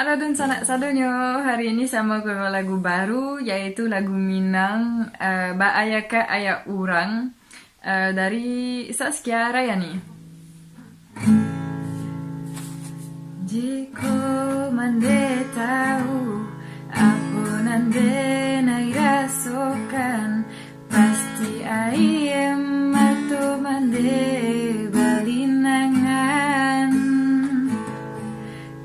Halo dan sanak sadonyo, hari ini sama gue lagu baru yaitu lagu Minang Ba Ayaka Ayak Urang dari Saskia Rayani. Jiko mande tahu apa nande nai rasokan pasti ayem atau mande balinangan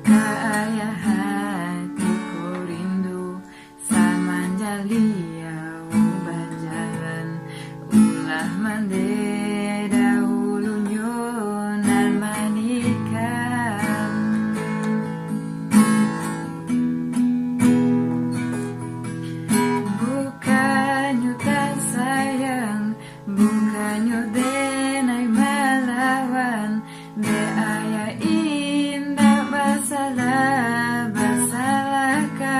kaya hatiku rindu samanjalia berjalan ulah mande dahulunya nan manikam bukannya tak sayang bukannya denai melawan de ayah indah masalah basalahkan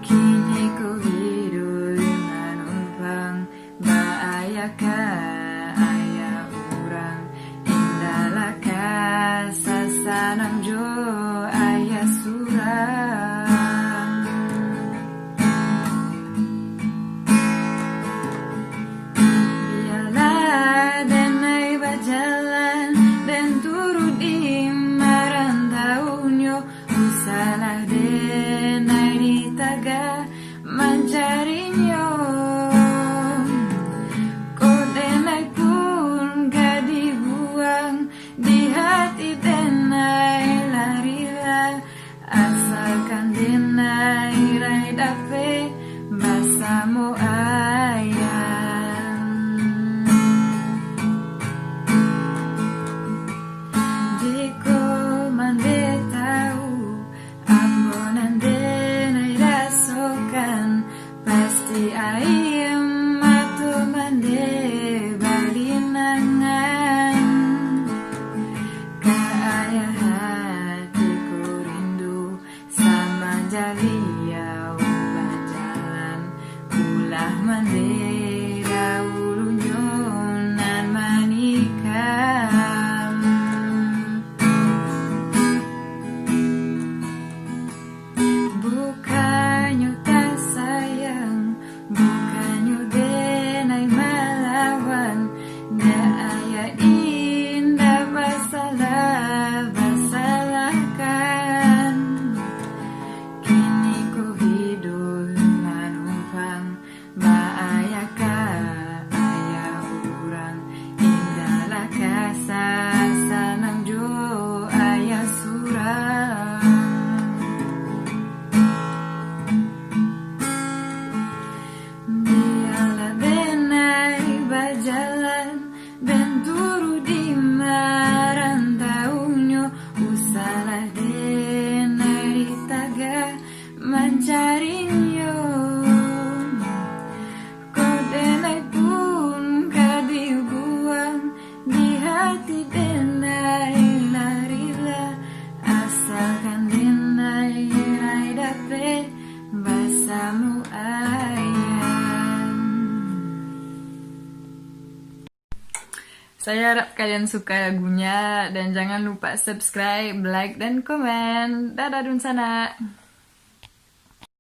kini ku hidup dengan umpang baayaka ayah urang indahlah kasasanang jo ayah surang biarlah denai berjalan dan turut di marantaunya usalah denai ditaga mencarinya kok denai pun gak dibuang di hati denai larilah asalkan denai rai dape basamu ayam jiko mande tahu apa nande nai rasokan pasti ayam atau mande balinangan kaya hatiku rindu sama jalia berjalan ulah mande dahulunya nan manikam bukannya tak sayang bukannya denai melawan da ayah indah masalah basalahkan kini ku hidup menumpang baayaka ayah urang indahlah kasasanang jo ayah surang biarlah denai berjalan dan turut di marantaunya usalah denai ditaga mencarinya kok denai pun gak dibuang di hati denai larilah asalkan denai rai dape basamu ayam. Saya harap kalian suka lagunya dan jangan lupa subscribe, like, dan komen. Dadah dun sana.